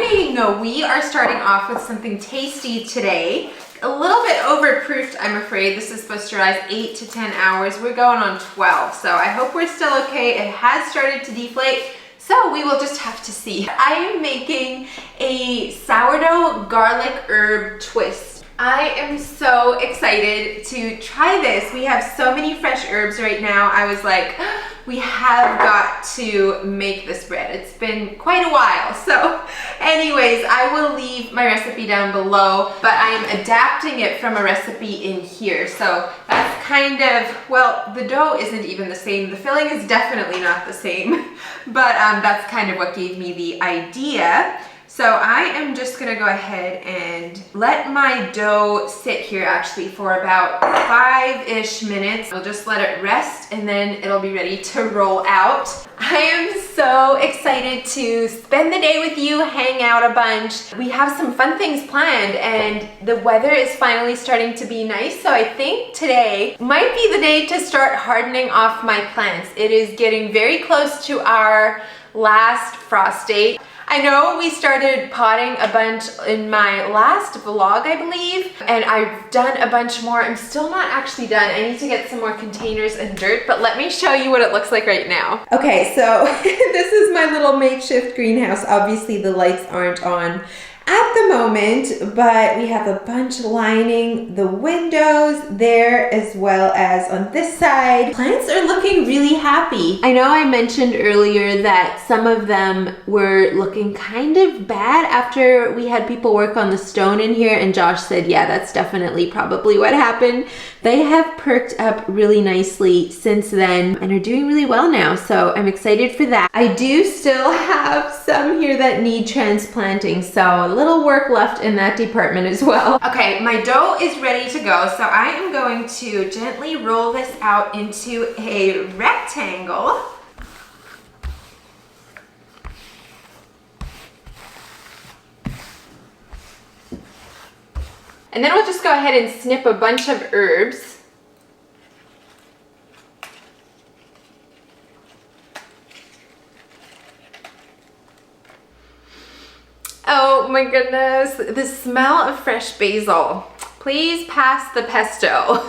morning! We are starting off with something tasty today. A little bit overproofed, I'm afraid. This is supposed to rise 8 to 10 hours. We're going on 12, so I hope we're still okay. It has started to deflate, so we will just have to see. I am making a sourdough garlic herb twist. I am so excited to try this. We have so many fresh herbs right now. I was like, we have got to make this bread. It's been quite a while. So anyways, I will leave my recipe down below, but I am adapting it from a recipe in here. So that's kind of, well, the dough isn't even the same. The filling is definitely not the same, but that's kind of what gave me the idea. So I am just gonna go ahead and let my dough sit here actually for about 5-ish minutes. We'll just let it rest and then it'll be ready to roll out. I am so excited to spend the day with you, hang out a bunch. We have some fun things planned and the weather is finally starting to be nice. So I think today might be the day to start hardening off my plants. It is getting very close to our last frost date. I know we started potting a bunch in my last vlog, I believe, and I've done a bunch more. I'm still not actually done. I need to get some more containers and dirt, but let me show you what it looks like right now. Okay, so this is my little makeshift greenhouse. Obviously the lights aren't on at the moment, but we have a bunch lining the windows there as well as on this side. Plants are looking really happy. I know I mentioned earlier that some of them were looking kind of bad after we had people work on the stone in here, and Josh said, yeah, that's definitely probably what happened. They have perked up really nicely since then and are doing really well now, so I'm excited for that. I do still have some here that need transplanting, so a little work left in that department as well. Okay, my dough is ready to go, so I am going to gently roll this out into a rectangle. And then we'll just go ahead and snip a bunch of herbs. Oh my goodness, the smell of fresh basil. Please pass the pesto.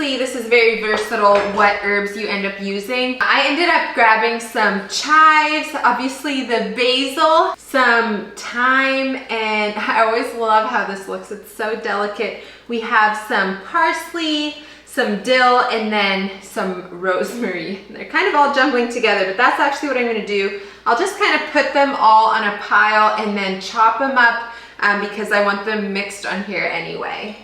This is very versatile what herbs you end up using. I ended up grabbing some chives, obviously the basil, some thyme, and I always love how this looks. It's so delicate. We have some parsley, some dill, and then some rosemary. They're kind of all jumbling together, but that's actually what I'm gonna do. I'll just kind of put them all on a pile and then chop them up because I want them mixed on here anyway.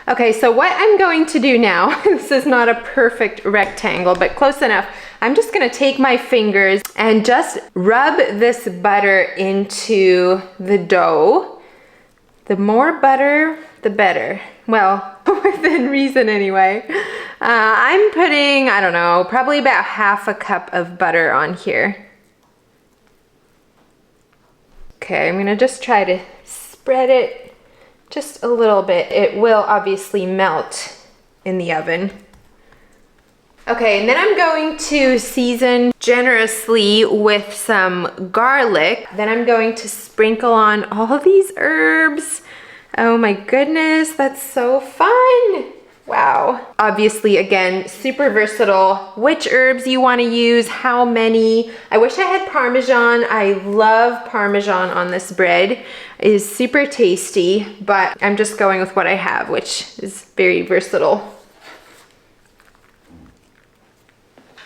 Okay, so what I'm going to do now, this is not a perfect rectangle, but close enough. I'm just gonna take my fingers and just rub this butter into the dough. The more butter, the better. Well, within reason anyway. I'm putting, I don't know, probably about ½ a cup of butter on here. Okay, I'm gonna just try to spread it just a little bit. It will obviously melt in the oven. Okay, and then I'm going to season generously with some garlic. Then I'm going to sprinkle on all of these herbs. Oh my goodness, that's so fun. Wow. Obviously, again, super versatile. Which herbs you want to use, how many. I wish I had Parmesan. I love Parmesan on this bread. It is super tasty, but I'm just going with what I have, which is very versatile.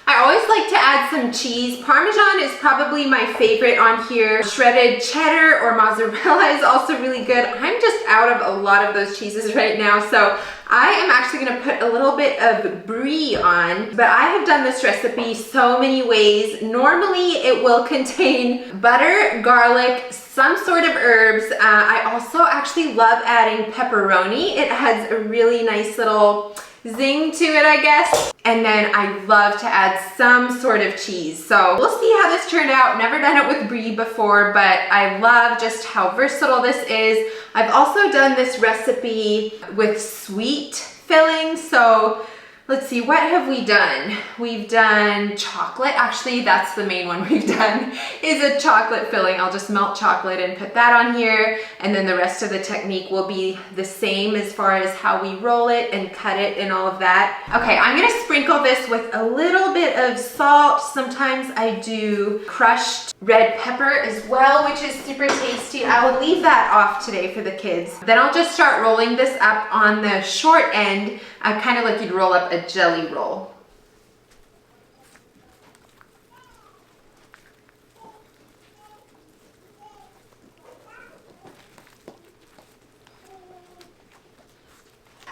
I always like to add some cheese. Parmesan is probably my favorite on here. Shredded cheddar or mozzarella is also really good. I'm just out of a lot of those cheeses right now, so I am actually gonna put a little bit of brie on, but I have done this recipe so many ways. Normally it will contain butter, garlic, some sort of herbs. I also actually love adding pepperoni. It adds a really nice little zing to it, I guess. And then I love to add some sort of cheese. So we'll see how this turned out. Never done it with brie before, but I love just how versatile this is. I've also done this recipe with sweet fillings. So let's see, what have we done? We've done chocolate. Actually, that's the main one we've done, is a chocolate filling. I'll just melt chocolate and put that on here. And then the rest of the technique will be the same as far as how we roll it and cut it and all of that. Okay, I'm gonna sprinkle this with a little bit of salt. Sometimes I do crushed red pepper as well, which is super tasty. I will leave that off today for the kids. Then I'll just start rolling this up on the short end, kind of like you'd roll up a jelly roll.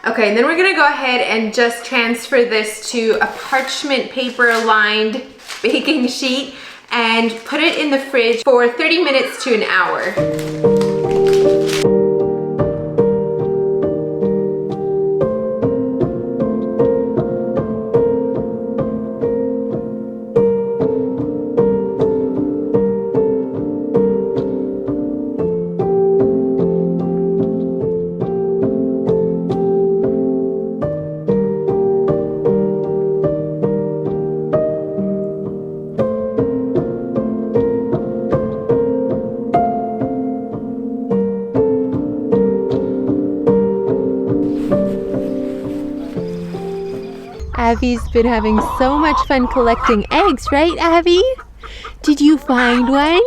Okay, and then we're gonna go ahead and just transfer this to a parchment paper lined baking sheet and put it in the fridge for 30 minutes to an hour. Abby's been having so much fun collecting eggs, right, Abby? Did you find one?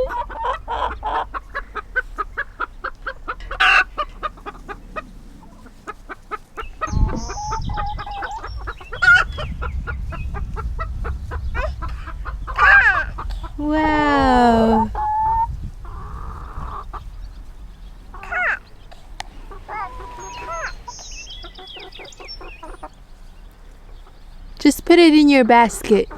Wow. Just put it in your basket.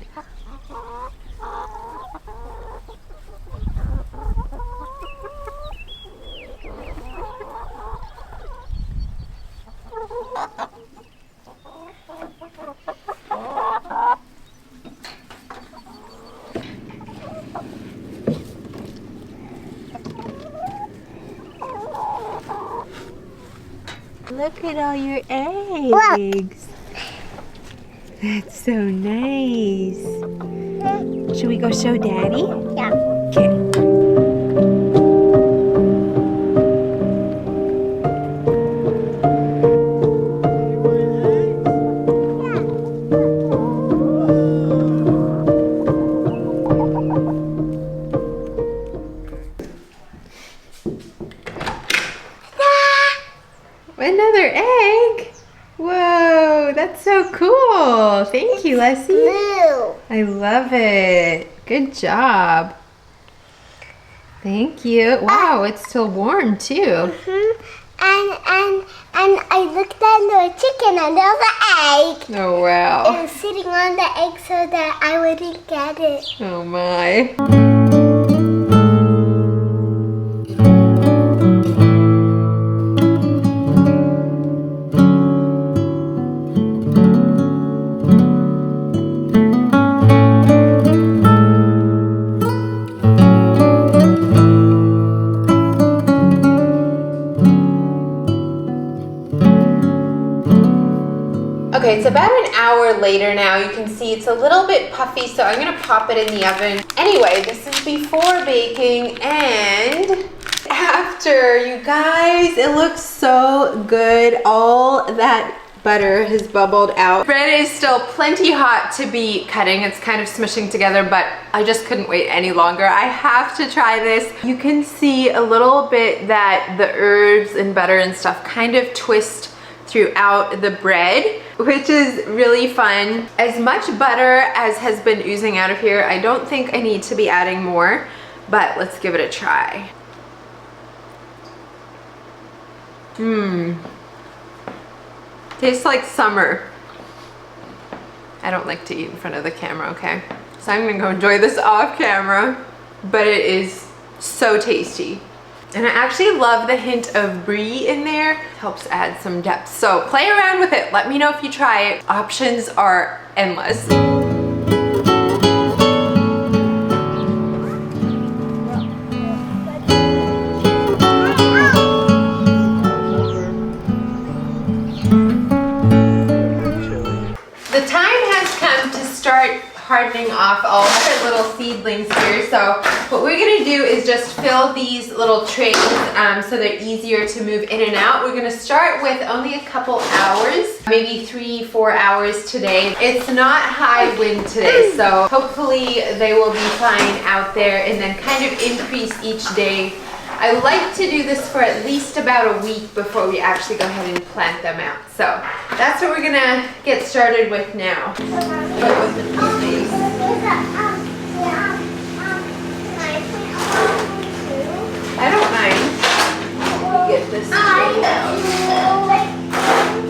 Look at all your eggs. That's so nice. Should we go show Daddy? Yeah. Okay. Another egg? Whoa, that's so cool. Thank you, Leslie. Blue. I love it. Good job. Thank you. Wow, it's still warm too. And I looked under a chicken and there was an egg. Oh wow. It was sitting on the egg so that I wouldn't get it. Oh my. Okay, it's about an hour later now. You can see it's a little bit puffy, so I'm gonna pop it in the oven. Anyway, this is before baking and after, you guys. It looks so good. All that butter has bubbled out. Bread is still plenty hot to be cutting. It's kind of smushing together, but I just couldn't wait any longer. I have to try this. You can see a little bit that the herbs and butter and stuff kind of twist throughout the bread. which is really fun. As much butter as has been oozing out of here, I don't think I need to be adding more, but let's give it a try. Tastes like summer. I don't like to eat in front of the camera, okay? So I'm gonna go enjoy this off camera, but it is so tasty. And I actually love the hint of brie in there. Helps add some depth. So play around with it. Let me know if you try it. Options are endless. The time has come to start hardening off all the little seedlings here. So what we're gonna do is just fill these little trays so they're easier to move in and out. We're gonna start with only a couple hours, maybe 3-4 hours today. It's not high wind today, so hopefully they will be fine out there, and then kind of increase each day. I like to do this for at least about a week before we actually go ahead and plant them out. So that's what we're gonna get started with now. I don't mind. Let me get this straight out.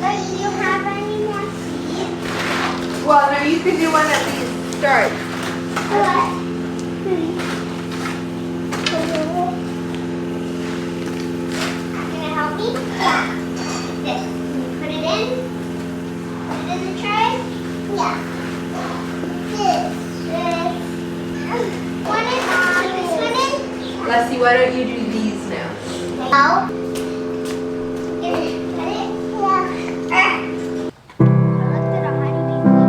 Do you have any more seeds? Well, no, you can do one at the start. Help me? Yeah. This. Put it in. Put it in the tray. Yeah. This. One is on. This one in. Leslie, why don't you do these now? No. Put it. Yeah. I looked at a honeybee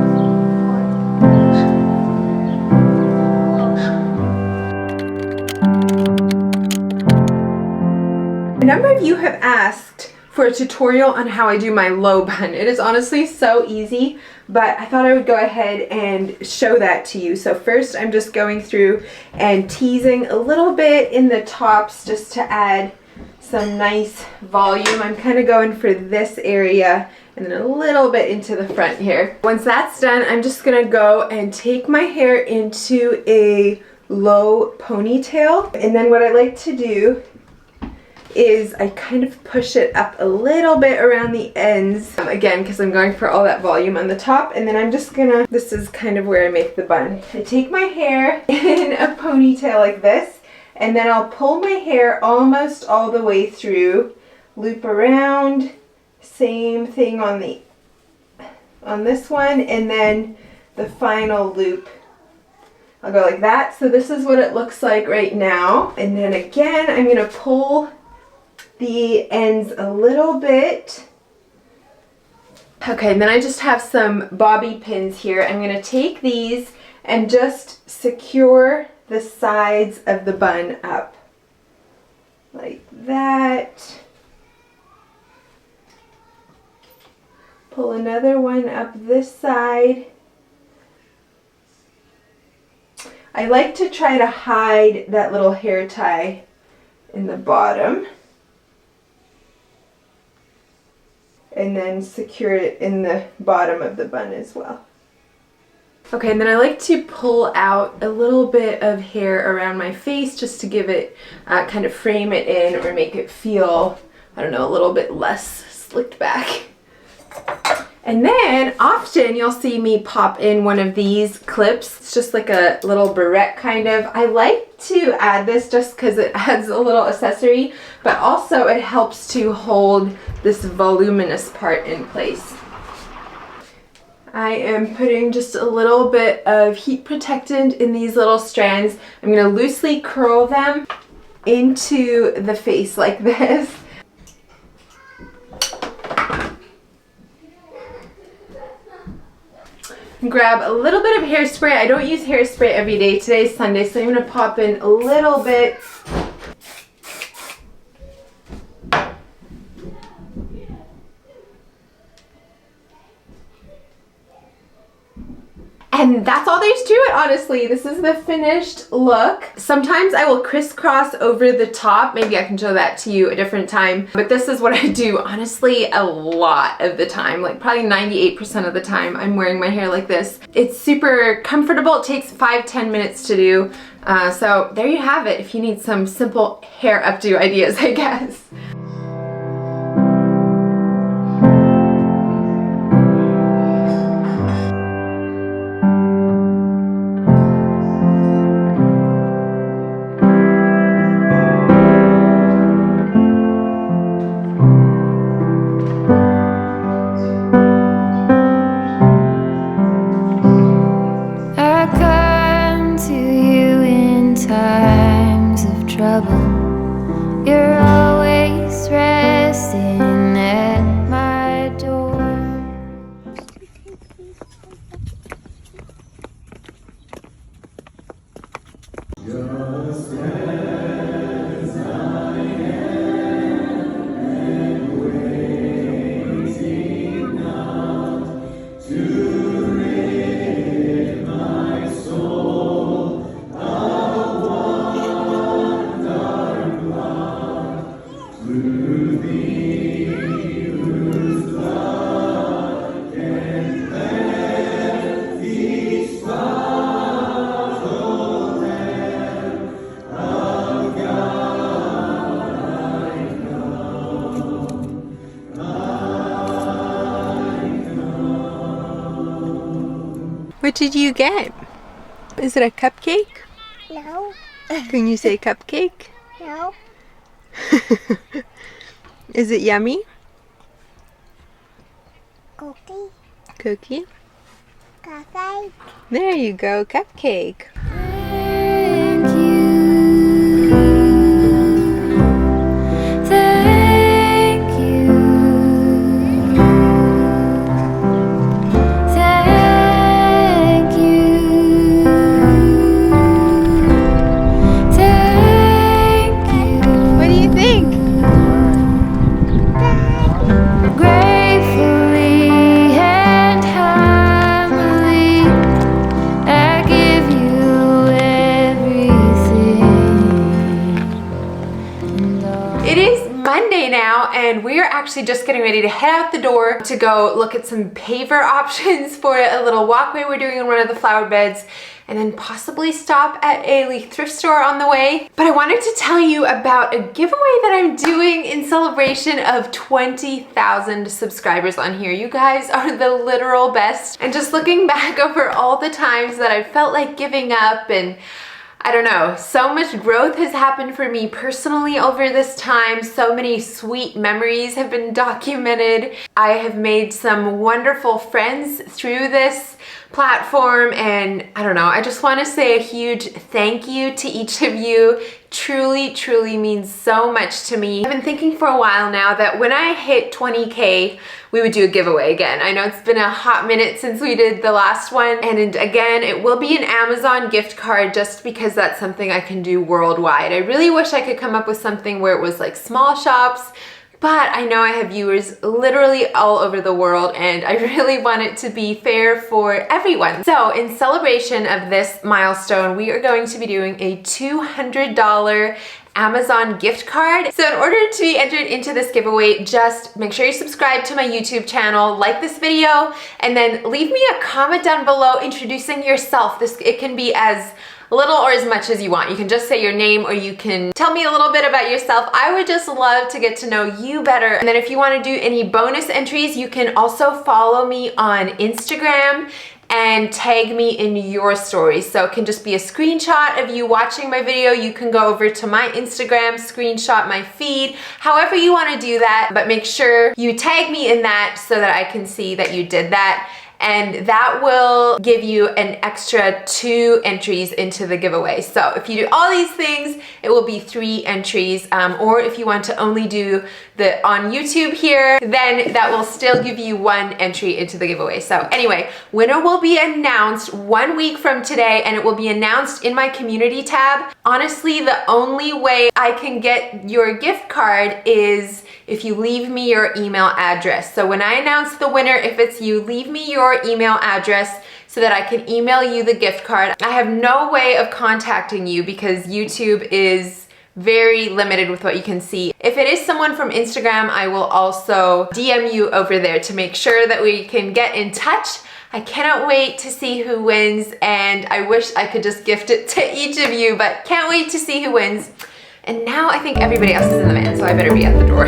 A number of you have asked for a tutorial on how I do my low bun. It is honestly so easy, but I thought I would go ahead and show that to you. So first I'm just going through and teasing a little bit in the tops just to add some nice volume. I'm kind of going for this area and then a little bit into the front here. Once that's done, I'm just gonna go and take my hair into a low ponytail. And then what I like to do is I kind of push it up a little bit around the ends, again, because I'm going for all that volume on the top, and then I'm just gonna, this is kind of where I make the bun. I take my hair in a ponytail like this, and then I'll pull my hair almost all the way through, loop around, same thing on this one, and then the final loop. I'll go like that. So this is what it looks like right now. And then again, I'm gonna pull the ends a little bit. Okay, and then I just have some bobby pins here. I'm gonna take these and just secure the sides of the bun up. Like that. Pull another one up this side. I like to try to hide that little hair tie in the bottom. And then secure it in the bottom of the bun as well. Okay, and then I like to pull out a little bit of hair around my face just to give it, kind of frame it in or make it feel, I don't know, a little bit less slicked back. And then often you'll see me pop in one of these clips. It's just like a little barrette kind of. I like to add this just because it adds a little accessory, but also it helps to hold this voluminous part in place. I am putting just a little bit of heat protectant in these little strands. I'm going to loosely curl them into the face like this. Grab a little bit of hairspray. I don't use hairspray every day. Today's Sunday, so I'm going to pop in a little bit. And that's all there's to it, honestly. This is the finished look. Sometimes I will crisscross over the top. Maybe I can show that to you a different time. But this is what I do, honestly, a lot of the time. Like probably 98% of the time I'm wearing my hair like this. It's super comfortable. It takes 5-10 minutes to do. So there you have it if you need some simple hair updo ideas, I guess. You're always resting at my door. Just as I am and waiting now to rid my soul of one dark cloud through thee whose blood can cleanse these foul hands of God. I know. What did you get? Is it a cupcake? No. Can you say cupcake? No. Is it yummy? Cookie. Cookie? Cupcake. There you go, cupcake. Thank you. Thank you. Thank you. Thank you. What do you think? Gratefully and humbly, I give you everything. And all. It is Monday now, and we are actually just getting ready to head out the door to go look at some paver options for a little walkway we're doing in one of the flower beds, and then possibly stop at a thrift store on the way. But I wanted to tell you about a giveaway that I'm doing in celebration of 20,000 subscribers on here. You guys are the literal best. And just looking back over all the times that I felt like giving up, and I don't know, so much growth has happened for me personally over this time. So many sweet memories have been documented. I have made some wonderful friends through this platform, and I don't know, I just want to say a huge thank you to each of you. Truly means so much to me. I've been thinking for a while now that when I hit 20K, we would do a giveaway again. I know it's been a hot minute since we did the last one, and again, it will be an Amazon gift card just because that's something I can do worldwide. I really wish I could come up with something where it was like small shops, but I know I have viewers literally all over the world, and I really want it to be fair for everyone. So in celebration of this milestone, we are going to be doing a $200 Amazon gift card. So in order to be entered into this giveaway, just make sure you subscribe to my YouTube channel, like this video, and then leave me a comment down below introducing yourself. It can be as little or as much as you want. You can just say your name, or you can tell me a little bit about yourself. I would just love to get to know you better. And then if you want to do any bonus entries, you can also follow me on Instagram and tag me in your stories. So it can just be a screenshot of you watching my video. You can go over to my Instagram, screenshot my feed, however you want to do that, but make sure you tag me in that so that I can see that you did that. And that will give you an extra 2 entries into the giveaway. So if you do all these things, it will be 3 entries. Or if you want to only do the on YouTube here, then that will still give you 1 entry into the giveaway. So anyway, winner will be announced 1 week from today, and it will be announced in my community tab. Honestly, the only way I can get your gift card is if you leave me your email address. So when I announce the winner, if it's you, leave me your email address so that I can email you the gift card. I have no way of contacting you because YouTube is very limited with what you can see. If it is someone from Instagram, I will also DM you over there to make sure that we can get in touch. I cannot wait to see who wins, and I wish I could just gift it to each of you, but can't wait to see who wins. And now I think everybody else is in the van, so I better be at the door.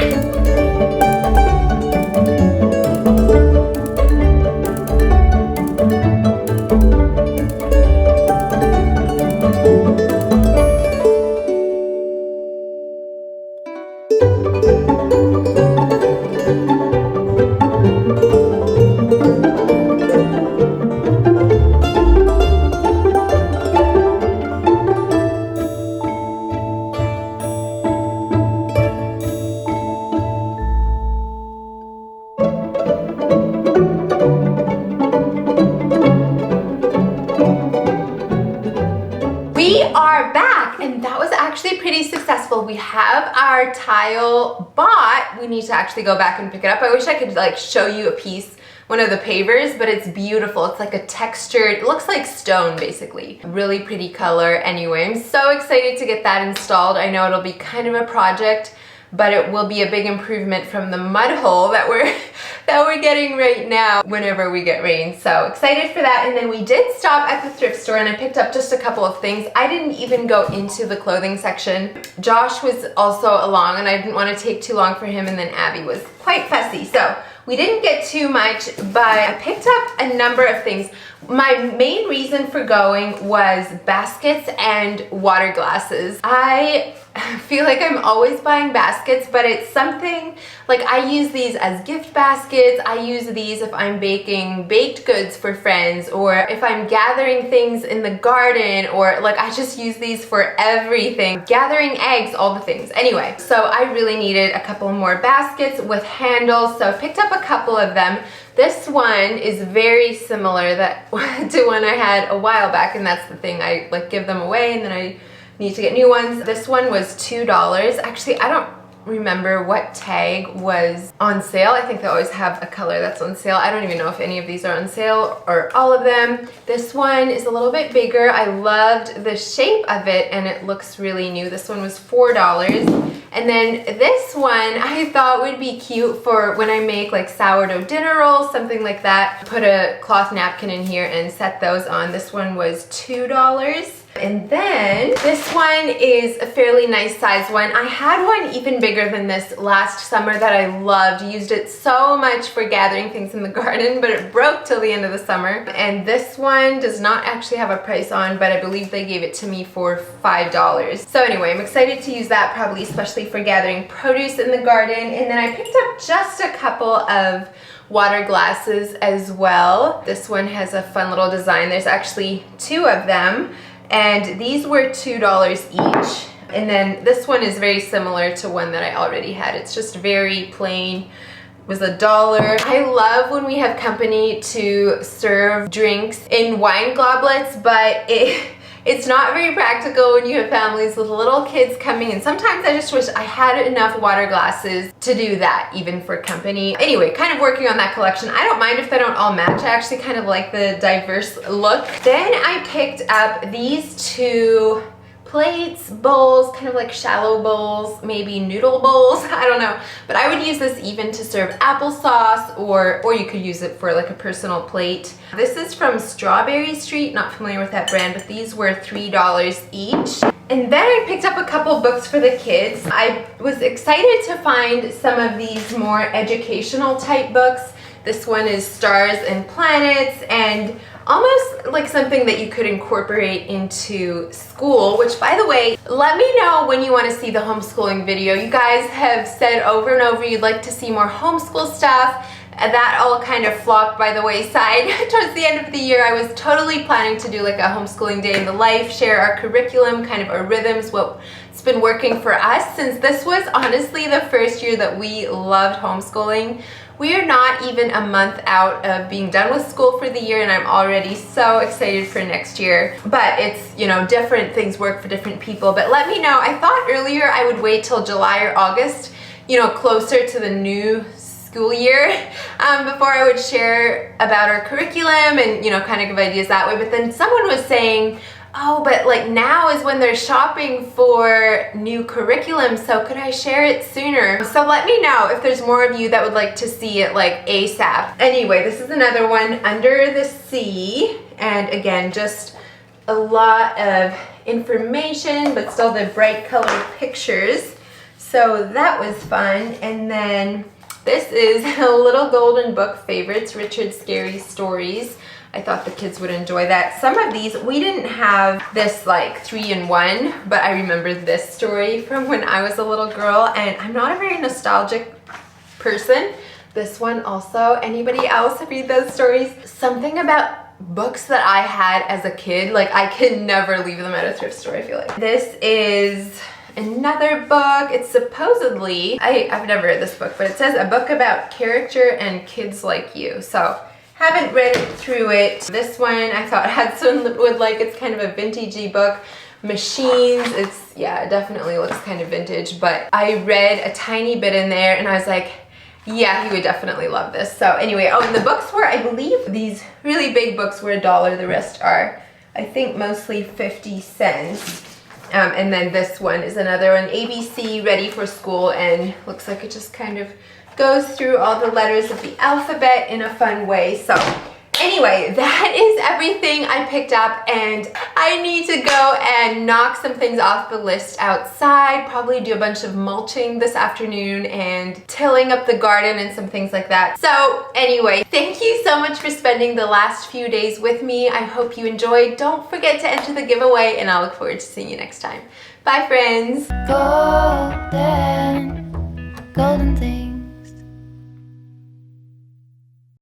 We are back, and that was actually pretty successful. We have our tile bought. We need to actually go back and pick it up. I wish I could like show you a piece, one of the pavers, but it's beautiful. It's like a textured, it looks like stone basically. Really pretty color. Anyway, I'm so excited to get that installed. I know it'll be kind of a project, but it will be a big improvement from the mud hole that we're getting right now whenever we get rain. So excited for that. And then we did stop at the thrift store and I picked up just a couple of things. I didn't even go into the clothing section. Josh was also along and I didn't want to take too long for him, and then Abby was quite fussy. So we didn't get too much, but I picked up a number of things. My main reason for going was baskets and water glasses. I feel like I'm always buying baskets, but it's something like I use these as gift baskets. I use these if I'm baking baked goods for friends, or if I'm gathering things in the garden, or like I just use these for everything. Gathering eggs, all the things. Anyway, so I really needed a couple more baskets with handles, so I picked up a couple of them. This one is very similar to one I had a while back, and that's the thing. I like give them away and then I need to get new ones. This one was $2. Actually, I don't remember what tag was on sale. I think they always have a color that's on sale. I don't even know if any of these are on sale or all of them. This one is a little bit bigger. I loved the shape of it and it looks really new. This one was $4. And then this one I thought would be cute for when I make like sourdough dinner rolls, something like that. Put a cloth napkin in here and set those on. This one was $2. And then this one is a fairly nice size one. I had one even bigger than this last summer that I loved. Used it so much for gathering things in the garden, but it broke till the end of the summer. And this one does not actually have a price on, but I believe they gave it to me for $5. So anyway, I'm excited to use that probably, especially for gathering produce in the garden. And then I picked up just a couple of water glasses as well. This one has a fun little design. There's actually two of them. And these were $2 each. And then this one is very similar to one that I already had. It's just very plain. It was $1. I love when we have company to serve drinks in wine goblets, but it's not very practical when you have families with little kids coming, and sometimes I just wish I had enough water glasses to do that, even for company. Anyway, kind of working on that collection. I don't mind if they don't all match. I actually kind of like the diverse look. Then I picked up these two plates, bowls, kind of like shallow bowls, maybe noodle bowls, I don't know. But I would use this even to serve applesauce, or you could use it for like a personal plate. This is from Strawberry Street, not familiar with that brand, but these were $3 each. And then I picked up a couple books for the kids. I was excited to find some of these more educational type books. This one is Stars and Planets, and almost like something that you could incorporate into school, which by the way, let me know when you want to see the homeschooling video. You guys have said over and over you'd like to see more homeschool stuff. That all kind of flopped by the wayside. Towards the end of the year, I was totally planning to do like a homeschooling day in the life, share our curriculum, kind of our rhythms, what's been working for us, since this was honestly the first year that we loved homeschooling. We are not even a month out of being done with school for the year, and I'm already so excited for next year. But it's, you know, different things work for different people. But let me know. I thought earlier I would wait till July or August, you know, closer to the new school school year before I would share about our curriculum and, you know, kind of give ideas that way. But then someone was saying, oh, but like now is when they're shopping for new curriculum, so could I share it sooner? So let me know if there's more of you that would like to see it like ASAP. Anyway, this is another one, Under the Sea, and again, just a lot of information, but still the bright colored pictures. So that was fun. And then this is a little golden book, Favorites, Richard's Scary Stories. I thought the kids would enjoy that. Some of these, we didn't have this like 3-in-1, but I remember this story from when I was a little girl, and I'm not a very nostalgic person. This one also. Anybody else read those stories? Something about books that I had as a kid, like I could never leave them at a thrift store, I feel like. This is another book. It's supposedly, I've never read this book, but it says a book about character and kids like you. So haven't read it through it. This one I thought Hudson would like. It's kind of a vintagey book. Machines, it's, yeah, it definitely looks kind of vintage, but I read a tiny bit in there and I was like, yeah, he would definitely love this. So anyway, oh, and the books were, I believe these really big books were $1. The rest are, I think, mostly 50 cents. And then this one is another one, ABC, Ready for School, and looks like it just kind of goes through all the letters of the alphabet in a fun way. So anyway, that is everything I picked up, and I need to go and knock some things off the list outside, probably do a bunch of mulching this afternoon and tilling up the garden and some things like that. So anyway, thank you so much for spending the last few days with me. I hope you enjoyed. Don't forget to enter the giveaway, and I'll look forward to seeing you next time. Bye, friends. Golden, golden thing.